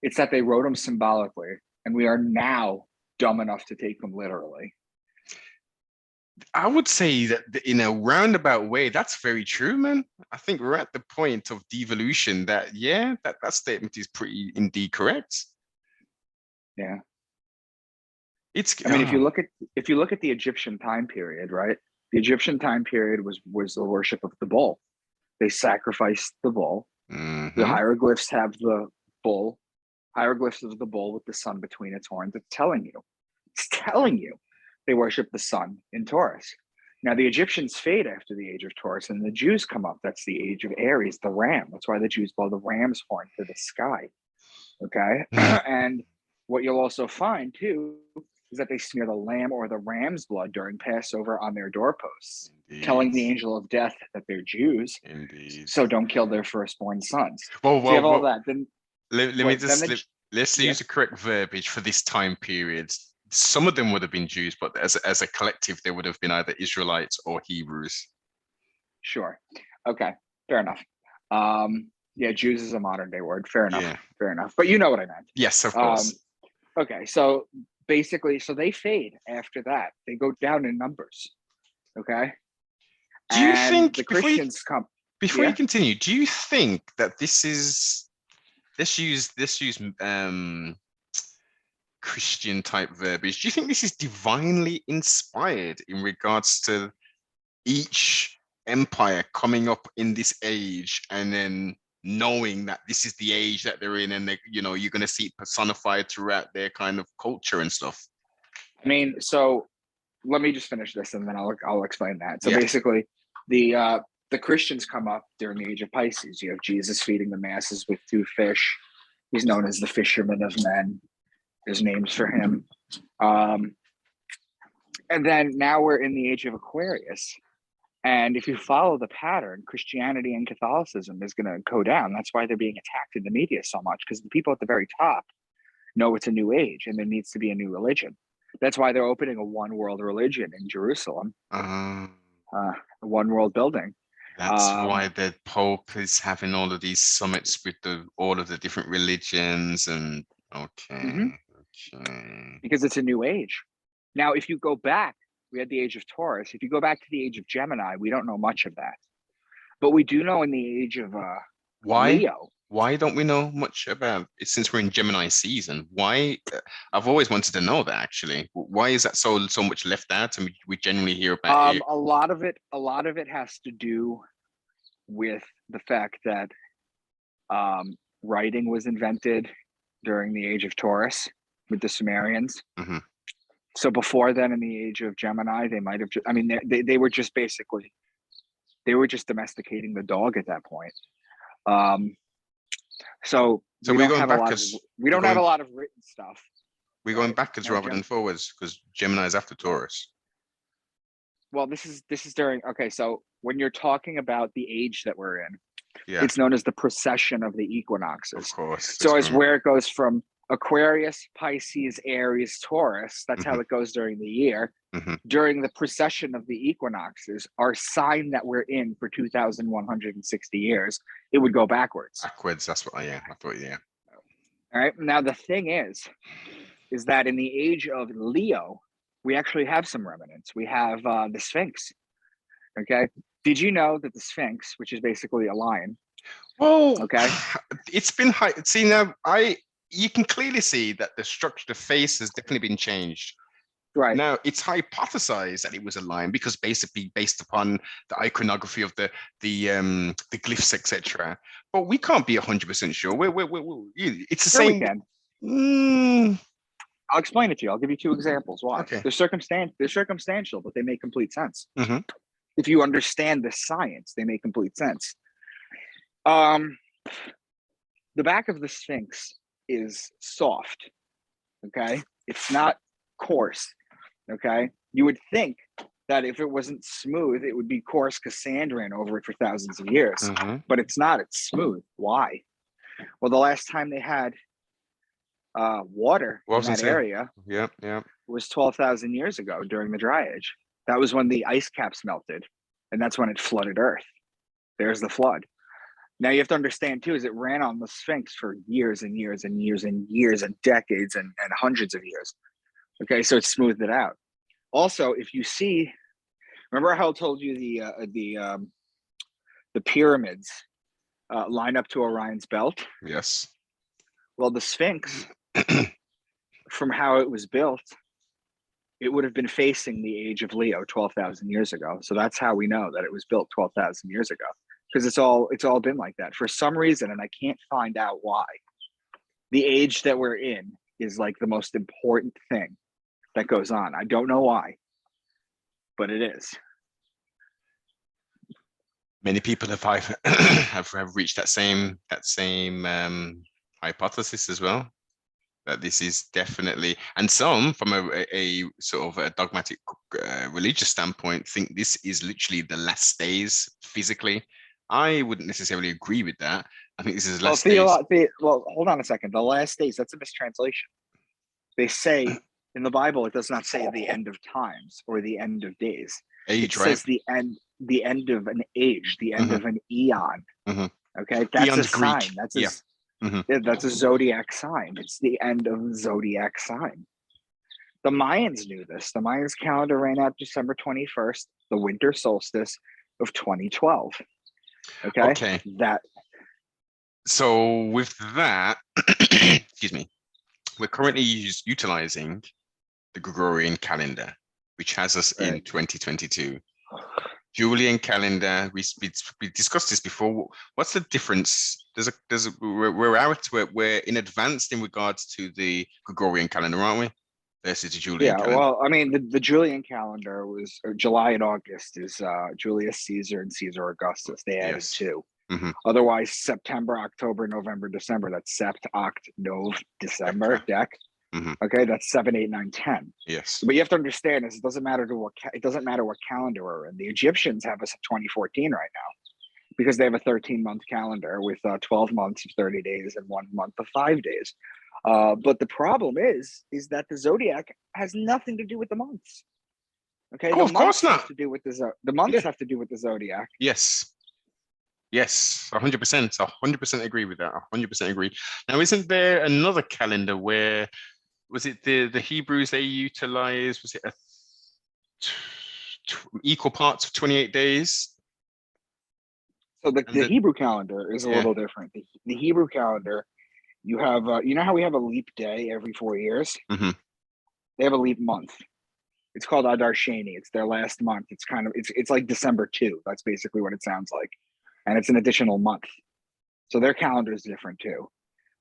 It's that they wrote them symbolically, and we are now dumb enough to take them literally." I would say that in a roundabout way, that's very true, man. I think we're at the point of devolution that that statement is pretty indeed correct. Yeah. I mean, if you look at the Egyptian time period, right? The Egyptian time period was the worship of the bull. They sacrificed the bull. The hieroglyphs have the bull, hieroglyphs of the bull with the sun between its horns. It's telling you they worship the sun in Taurus. Now, the Egyptians fade after the age of Taurus, and the Jews come up. That's the age of Aries, the ram. That's why the Jews blow the ram's horn to the sky. Okay. And what you'll also find too is is that they smear the lamb or the ram's blood during Passover on their doorposts, Indeed. telling the angel of death that they're Jews, Indeed. so don't kill their firstborn sons. Well, So you have all well, that. Then let me what? Then just let's use the correct verbiage for this time period. Some of them would have been Jews, but as a collective, they would have been either Israelites or Hebrews. Sure. Okay. Fair enough. Yeah, Jews is a modern day word. Fair enough. Yeah. Fair enough. But you know what I meant. Yes, of course. Okay. So basically, so they fade after that. They go down in numbers. Okay. Do you And think the Christians come before yeah. you continue, do you think that this is let's use Christian type verbiage? Do you think this is divinely inspired in regards to each empire coming up in this age and then knowing that this is the age that they're in, and they, you know, you're going to see it personified throughout their kind of culture and stuff? I mean, so let me just finish this and then I'll explain that. So Yeah. basically, the Christians come up during the age of Pisces. You have Jesus feeding the masses with 2 fish. He's known as the fisherman of men. There's names for him. And then now we're in the age of Aquarius. And if you follow the pattern, Christianity and Catholicism is going to go down. That's why they're being attacked in the media so much, because the people at the very top know it's a new age and there needs to be a new religion. That's why they're opening a one world religion in Jerusalem, a one world building. That's why the Pope is having all of these summits with all of the different religions and okay. Because it's a new age. Now, if you go back, we had the age of Taurus. If you go back to the age of Gemini, we don't know much of that. But we do know in the age of Leo. Why don't we know much about it since we're in Gemini season? Why? I've always wanted to know that actually. Why is that so much left out, and we generally hear about it? A lot of it has to do with the fact that writing was invented during the age of Taurus with the Sumerians. Mm-hmm. So before then, in the age of Gemini, they might have. I mean, they were just basically domesticating the dog at that point. So we don't have a lot of written stuff. We're going backwards rather than forwards because Gemini is after Taurus. Well, this is during. Okay, so when you're talking about the age that we're in, it's known as the precession of the equinoxes. Of course. So it's where it goes from Aquarius, Pisces, Aries, Taurus. That's how it goes during the year. During the precession of the equinoxes, our sign that we're in for 2,160 years, it would go backwards. That's what I thought, yeah. All right. Now, the thing is that in the age of Leo, we actually have some remnants. We have the Sphinx. Okay. Did you know that the Sphinx, which is basically a lion? Well, okay. It's been high. See, now you can clearly see that the structure, the face has definitely been changed. Right. Now, it's hypothesized that it was a lion because basically based upon the iconography of the glyphs, etc. But we can't be 100% sure. It's the same. I'll explain it to you. I'll give you 2 examples. Why? Okay. They're circumstantial, but they make complete sense. If you understand the science, they make complete sense. The back of the Sphinx is soft. Okay. It's not coarse. Okay. You would think that if it wasn't smooth, it would be coarse because sand ran over it for thousands of years. But it's not. It's smooth. Why? Well, the last time they had water in that area was 12,000 years ago during the dry age. That was when the ice caps melted, and that's when it flooded Earth. There's the flood. Now you have to understand too, is it ran on the Sphinx for years and years and years and years and decades and hundreds of years. Okay, so it smoothed it out. Also, if you see, remember how I told you the pyramids line up to Orion's belt? Yes. Well, the Sphinx, from how it was built, it would have been facing the age of Leo 12,000 years ago. So that's how we know that it was built 12,000 years ago. Because it's all been like that for some reason, and I can't find out why. The age that we're in is like the most important thing that goes on. I don't know why, but it is. Many people have reached that same hypothesis as well. that this is definitely, and some from a sort of a dogmatic religious standpoint think this is literally the last days physically. I wouldn't necessarily agree with that. I think this is Well, last days. well, hold on a second. The last days, that's a mistranslation. They say in the Bible, it does not say the end of times or the end of days. It Age, right? says the end of an age, the end Mm-hmm. of an eon. Mm-hmm. Okay, that's a Eon's sign. Greek. Yeah. Mm-hmm. That's a zodiac sign. It's the end of the zodiac sign. The Mayans knew this. The Mayans calendar ran out December 21st, the winter solstice of 2012. Okay. That. So with that, excuse me, we're currently utilizing the Gregorian calendar, which has us in 2022. Julian calendar. We discussed this before. What's the difference? We're in advance in regards to the Gregorian calendar, aren't we? Versus the Julian calendar. Well, I mean, the Julian calendar was July and August is Julius Caesar and Caesar Augustus. They added two. Mm-hmm. Otherwise, September, October, November, December. That's Sept, Oct, Nov, December, Dec. Mm-hmm. Okay, that's 7, 8, 9, 10. Yes. But you have to understand this. It doesn't matter what calendar we're in. The Egyptians have us at 2014 right now because they have a 13-month calendar with 12 months of 30 days and 1 month of 5 days. But the problem is that the zodiac has nothing to do with the months. Okay, of course not. Have to do with the months have to do with the zodiac. Yes. Yes, 100%. 100% agree with that. 100% agree. Now, isn't there another calendar where was it the Hebrews they utilized? Was it equal parts of 28 days? So the Hebrew calendar is a little different. The Hebrew calendar, you have you know how we have a leap day every 4 years? Mm-hmm. They have a leap month. It's called Adar Sheni. It's their last month. It's kind of it's like December 2. That's basically what it sounds like. And it's an additional month. So their calendar is different too.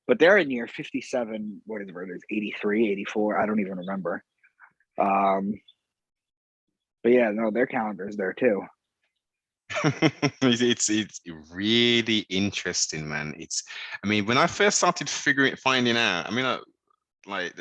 But they're in year 57, what is it, 83, 84, I don't even remember. But yeah, no, their calendar is there too. It's really interesting, man. I mean, when I first started finding out, I mean, like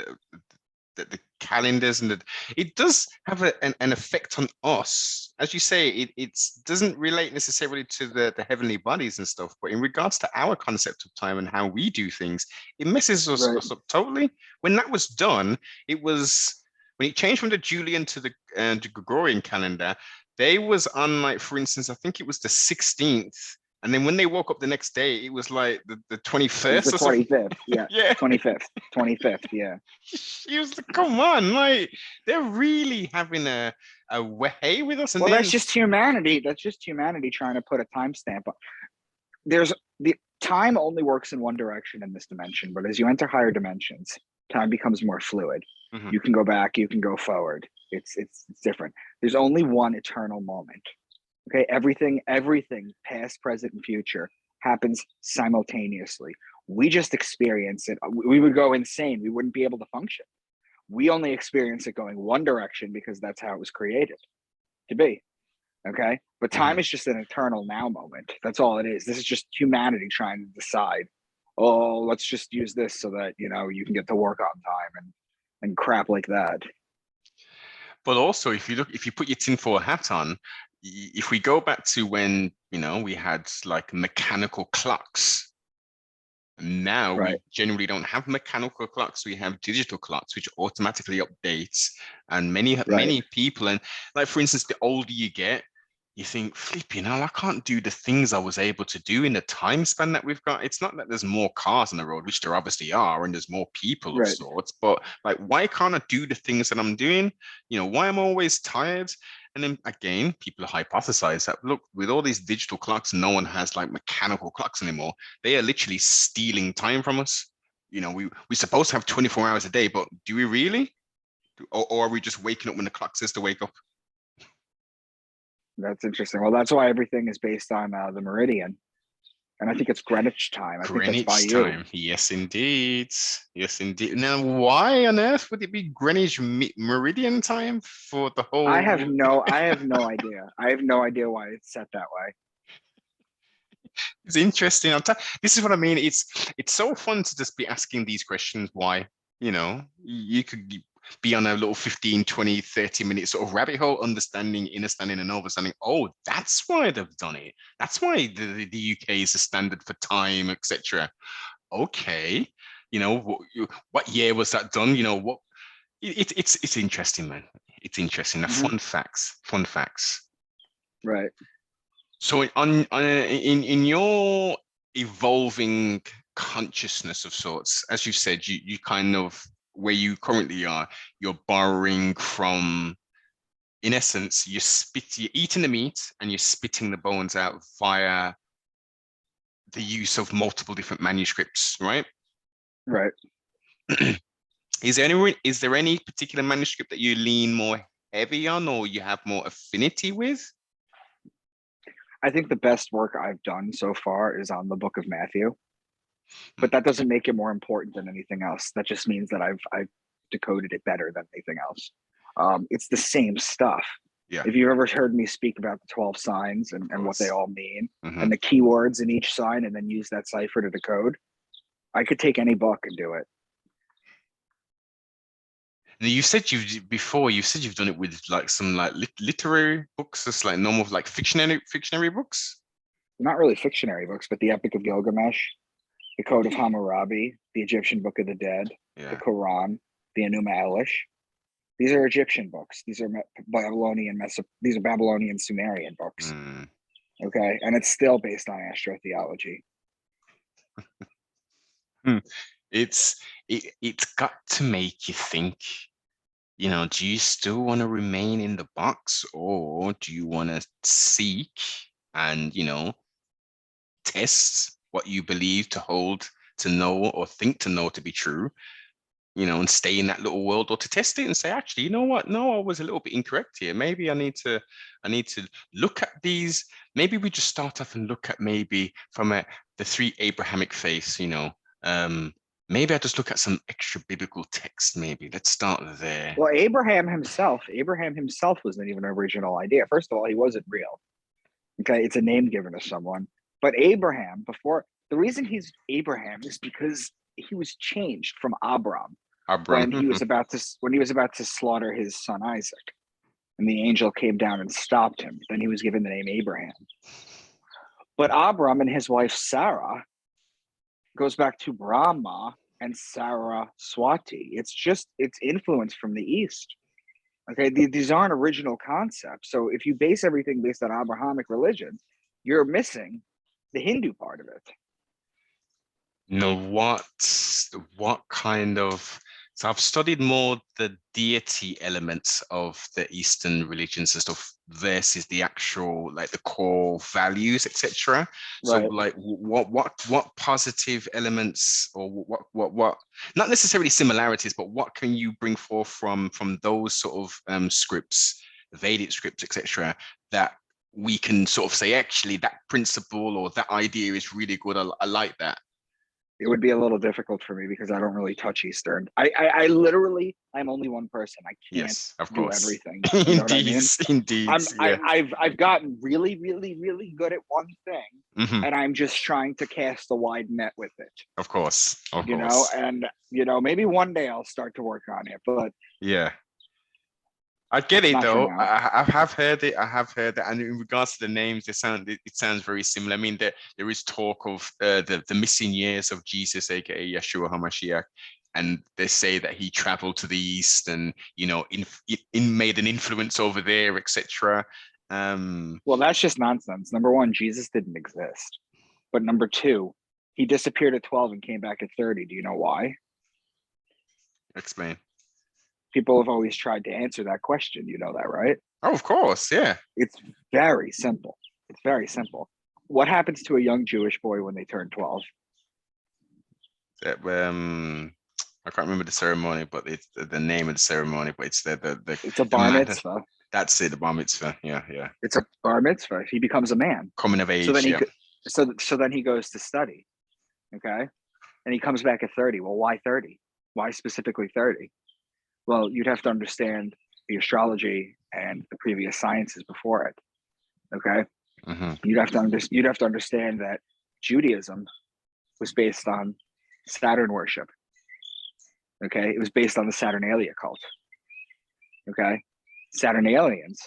the calendars and it does have an effect on us. As you say, it doesn't relate necessarily to the heavenly bodies and stuff, but in regards to our concept of time and how we do things, it messes us up totally. When that was done, when it changed from the Julian to the Gregorian calendar, they was on, like, for instance, I think it was the 16th. And then when they woke up the next day, it was like the 21st. The 25th, yeah. Yeah. 25th, yeah. She was like, come on, like, they're really having a way with us. And that's just humanity. That's just humanity trying to put a timestamp on. The time only works in one direction in this dimension, but as you enter higher dimensions, time becomes more fluid. Mm-hmm. You can go back, you can go forward. It's different. There's only one eternal moment. Okay, everything, past, present, and future happens simultaneously. We just experience it. We would go insane. We wouldn't be able to function. We only experience it going one direction because that's how it was created to be. Okay, but time is just an eternal now moment. That's all it is. This is just humanity trying to decide, oh, let's just use this so that, you can get to work on time and crap like that. But also, if you put your tinfoil hat on, if we go back to when, we had like mechanical clocks, now we generally don't have mechanical clocks. We have digital clocks, which automatically updates. And many people, and like, for instance, the older you get, you think, flipping hell, I can't do the things I was able to do in the time span that we've got. It's not that there's more cars on the road, which there obviously are, and there's more people of sorts, but like, why can't I do the things that I'm doing? Why am I always tired? And then again, people hypothesize that, look, with all these digital clocks, no one has like mechanical clocks anymore. They are literally stealing time from us. We're supposed to have 24 hours a day, but do we really? Or are we just waking up when the clock says to wake up? That's interesting. Well, that's why everything is based on the meridian. And I think it's Greenwich time. Greenwich time. Yes, indeed. Yes, indeed. Now, why on earth would it be Greenwich Meridian time for the whole? I have no idea. I have no idea why it's set that way. It's interesting. This is what I mean. It's so fun to just be asking these questions. Why? You could be on a little 15, 20, 30 minute sort of rabbit hole, understanding, understanding, and overstanding. Oh, that's why they've done it. That's why the UK is the standard for time, etc. Okay, what year was that done? What it's interesting, man. It's interesting. The Mhm. fun facts, fun facts. Right. So in your evolving consciousness of sorts, as you said, you kind of where you currently are, you're borrowing from, in essence, you're eating the meat and you're spitting the bones out via the use of multiple different manuscripts, right? Right. Is there any particular manuscript that you lean more heavy on or you have more affinity with? I think the best work I've done so far is on the Book of Matthew, but that Okay. doesn't make it more important than anything else. That just means that I've decoded it better than anything else. It's the same stuff. Yeah, If you've ever heard me speak about the 12 signs of and what they course. all mean Hmm. and the keywords in each sign and then use that cipher to decode, I could take any book and do it. Now, you said you've done it with like some like literary books, just like normal like fictionary books. Not really fictionary books, but the Epic of Gilgamesh, the Code of Hammurabi, the Egyptian Book of the Dead, the Yeah. Quran, the Enuma Elish. These are Egyptian books. These are Babylonian Sumerian books. Hmm. Okay, and it's still based on astrotheology. Hmm. It's got to make you think, do you still want to remain in the box or do you want to seek and, test what you believe to hold, to know or think to know to be true, and stay in that little world, or to test it and say, actually, you know what? No, I was a little bit incorrect here. Maybe I need to look at these. Maybe we just start off and look at maybe from the three Abrahamic faiths, maybe I just look at some extra biblical text. Maybe let's start there. Well, Abraham himself wasn't even an original idea. First of all, he wasn't real. Okay, it's a name given to someone. But Abraham, before the reason he's Abraham is because he was changed from Abram Abram. when he was about to slaughter his son Isaac, and the angel came down and stopped him. Then he was given the name Abraham. But Abram and his wife Sarah goes back to Brahma and Sarah Swati. It's influence from the East. Okay, these aren't original concepts. So if you base everything based on Abrahamic religions, you're missing the Hindu part of it. What kind of, so I've studied more the deity elements of the Eastern religions and stuff versus the actual like the core values, etc. So Right. like what positive elements or what not necessarily similarities, but what can you bring forth from those sort of scripts, Vedic scripts, etc., that we can sort of say, actually, that principle or that idea is really good. I like that. It would be a little difficult for me because I don't really touch Eastern. I literally I'm only one person. I can't Yes, of do course. everything. You know what I Indeed, mean? indeed. Yeah. I've gotten really, really, really good at one thing, Hmm. and I'm just trying to cast a wide net with it. Of course. Of You know, course. and maybe one day I'll start to work on it, but Yeah. I get it not for though. now. I have heard it. I have heard that, and in regards to the names, it sounds very similar. I mean, there is talk of the missing years of Jesus, aka Yeshua Hamashiach, and they say that he traveled to the east and in made an influence over there, etc. Um, Well, that's just nonsense. Number one, Jesus didn't exist. But number two, he disappeared at 12 and came back at 30. Do you know why? Explain. People have always tried to answer that question. You know that, right? Oh, of course. Yeah. It's very simple. It's very simple. What happens to a young Jewish boy when they turn 12? That, I can't remember the ceremony, but it's the name of the ceremony, but it's It's a the bar man. mitzvah. That's it, the bar mitzvah. Yeah, yeah. It's a bar mitzvah. He becomes a man. Coming of So then age. he Yeah, could, so then he goes to study. Okay. And he comes back at 30. Well, why 30? Why specifically 30? Well, you'd have to understand the astrology and the previous sciences before it. Okay. hmm You'd have to understand that Judaism was based on Saturn worship. Okay, it was based on the Saturnalia cult. Okay, Saturnalians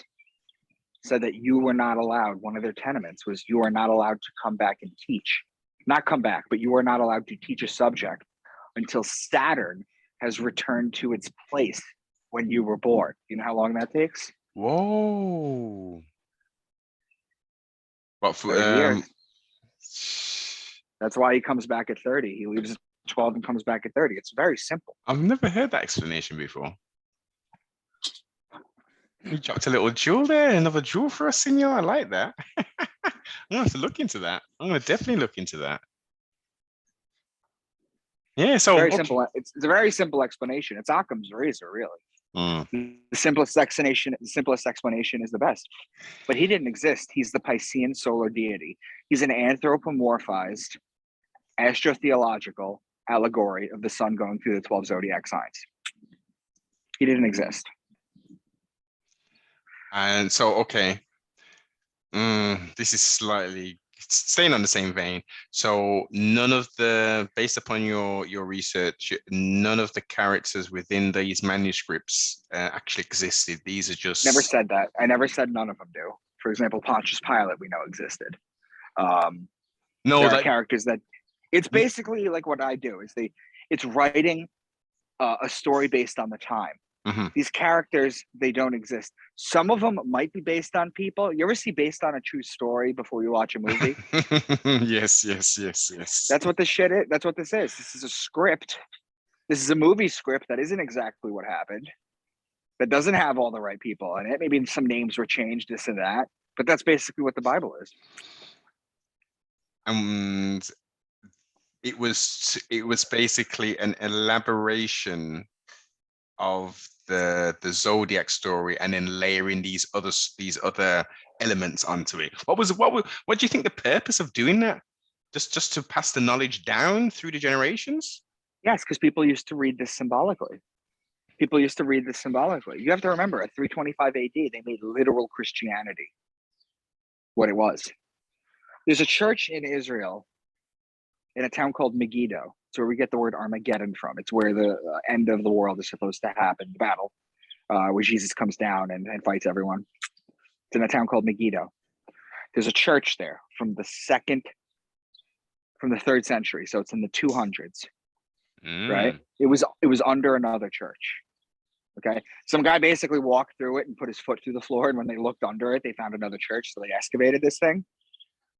said that you were not allowed. One of their tenements was you are not allowed to come back and teach. Not come back, but you are not allowed to teach a subject until Saturn has returned to its place when you were born. You know how long that takes? Whoa. What for? 30 years. That's why he comes back at 30. He leaves at 12 and comes back at 30. It's very simple. I've never heard that explanation before. You dropped a little jewel there, another jewel for us, Senor. I like that. I'm gonna have to look into that. I'm gonna definitely look into that. Yeah, so very simple. It's a very simple explanation. It's Occam's razor, really. The simplest explanation is the best. But he didn't exist. He's the Piscean solar deity. He's an anthropomorphized astrotheological allegory of the sun going through the 12 zodiac signs. He didn't exist. And so, okay, this is slightly staying on the same vein. So none of the, based upon your research, none of the characters within these manuscripts actually existed. These are just... Never said that. I never said none of them do. For example, Pontius Pilate, we know existed. No, there are characters that... It's basically like what I do. It's writing a story based on the time. Mm-hmm. These characters, they don't exist. Some of them might be based on people. You ever see based on a true story before you watch a movie? Yes. That's what this shit is. That's what this is. This is a script. This is a movie script that isn't exactly what happened. That doesn't have all the right people in it. Maybe some names were changed, this and that. But that's basically what the Bible is. And it was basically an elaboration of the zodiac story, and then layering these other elements onto it. What do you think the purpose of doing that? Just to pass the knowledge down through the generations? Yes, because people used to read this symbolically. You have to remember, at 325 AD, they made literal Christianity what it was. There's a church in Israel in a town called Megiddo. It's where we get the word Armageddon from. It's where the end of the world is supposed to happen, the battle, where Jesus comes down and fights everyone. It's in a town called Megiddo. There's a church there from the 3rd century. So it's in the 200s, right? It was under another church. Okay. Some guy basically walked through it and put his foot through the floor. And when they looked under it, they found another church. So they excavated this thing.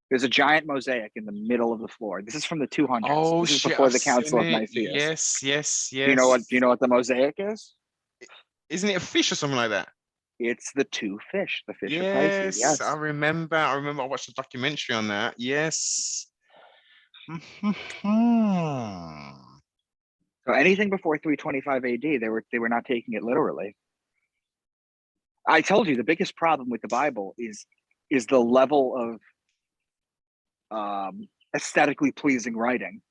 There's a giant mosaic in the middle of the floor. This is from the 200s. Oh, this is before the Council of Nicaea. Yes. Do you know what the mosaic is? Isn't it a fish or something like that? It's the two fish, the fish of Pisces. Yes, I remember. I watched a documentary on that. Yes. So anything before 325 AD, they were not taking it literally. I told you the biggest problem with the Bible is the level of aesthetically pleasing writing.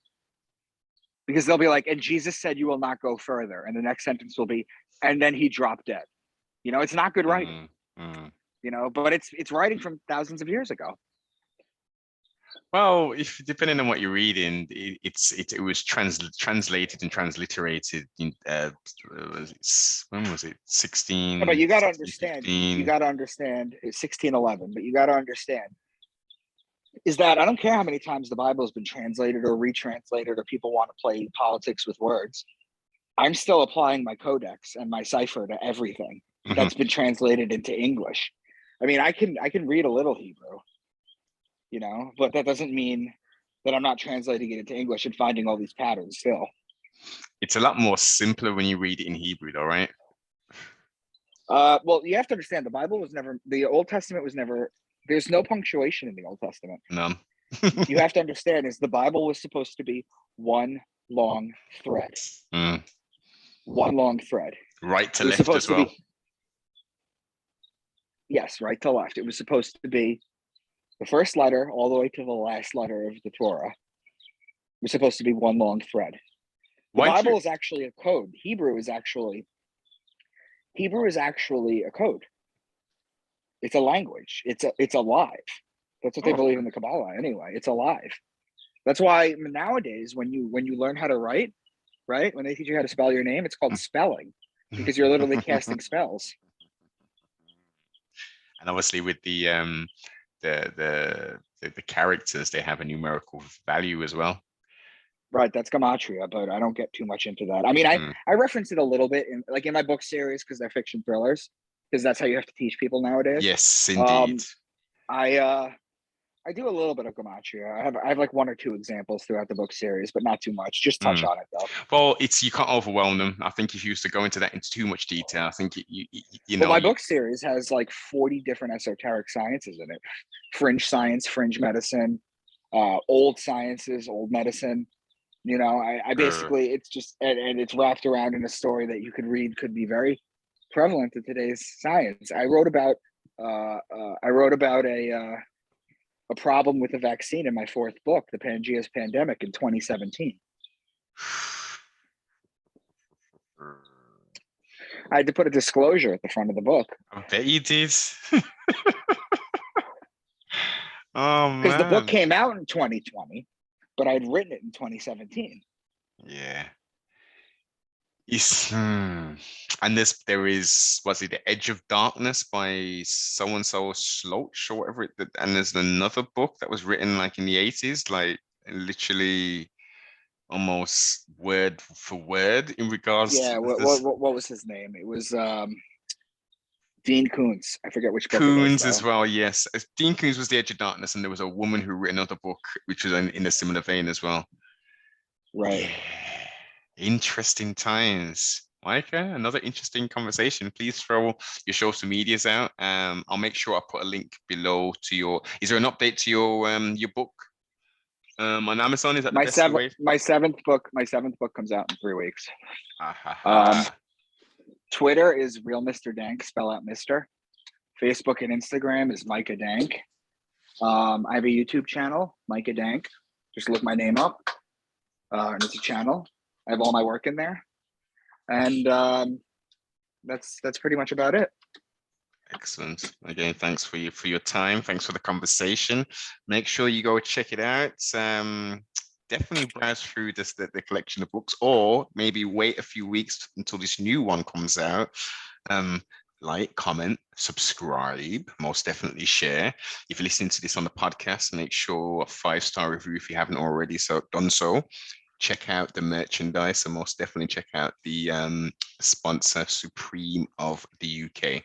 Because they'll be like, and Jesus said you will not go further. And the next sentence will be, and then he dropped dead. It's not good writing. But it's writing from thousands of years ago. Well, if depending on what you're reading, it was translated and transliterated in when was it? 16. Yeah, but you got to understand. 15. You got to understand. 1611. But you got to understand is that I don't care how many times the Bible has been translated or retranslated, or people want to play politics with words. I'm still applying my codex and my cipher to everything that's been translated into English. I mean, I can read a little Hebrew. But that doesn't mean that I'm not translating it into English and finding all these patterns still. It's a lot more simpler when you read it in Hebrew, though, right? Well, you have to understand the Old Testament was never, there's no punctuation in the Old Testament. None. You have to understand is the Bible was supposed to be one long thread. One long thread. Right to left as well. Yes, right to left. It was supposed to be the first letter all the way to the last letter of the Torah. It was supposed to be one long thread. The Bible is actually a code. Hebrew is actually a code. It's a language. It's alive. That's what they believe in the Kabbalah anyway. It's alive. That's why nowadays when you learn how to write, right? When they teach you how to spell your name, it's called spelling because you're literally casting spells. And obviously with the characters, they have a numerical value as well. Right, that's gematria, but I don't get too much into that. I mean, I reference it a little bit in my book series because they're fiction thrillers, because that's how you have to teach people nowadays. Yes, indeed. I do a little bit of gematria. I have like one or two examples throughout the book series, but not too much. Just touch on it though. Well, you can't overwhelm them. I think if you used to go into that into too much detail, I think My book series has like 40 different esoteric sciences in it: fringe science, fringe medicine, old sciences, old medicine. You know, I basically, it's just, and it's wrapped around in a story that you could read, could be very prevalent in today's science. I wrote about a problem with the vaccine in my fourth book, The Pangea's Pandemic, in 2017. I had to put a disclosure at the front of the book. I bet you did. Oh man. Because the book came out in 2020, but I'd written it in 2017. Yeah. And there is, was it The Edge of Darkness by so and so Sloach or whatever and there's another book that was written like in the 80s, like literally almost word for word in regards to what was his name? It was Dean Koontz. I forget which book Koontz it is, as well. Yes, Dean Koontz was The Edge of Darkness, and there was a woman who wrote another book which was in a similar vein as well. Right. Yeah. Interesting times. Micah, another interesting conversation. Please throw your social medias out. I'll make sure I put a link below to your. Is there an update to your book on Amazon? Is that the best way? My seventh book comes out in 3 weeks. Ah, Twitter is Real Mr. Dank, spell out Mr. Facebook and Instagram is Micah Dank. I have a YouTube channel, Micah Dank. Just look my name up, and it's a channel. I have all my work in there, and that's pretty much about it. Excellent. Again, thanks for your time. Thanks for the conversation. Make sure you go check it out. Definitely browse through the collection of books, or maybe wait a few weeks until this new one comes out. Like, comment, subscribe, most definitely share. If you're listening to this on the podcast, make sure a 5-star review if you haven't already done so. Check out the merchandise, and most definitely check out the sponsor Supreme of the UK.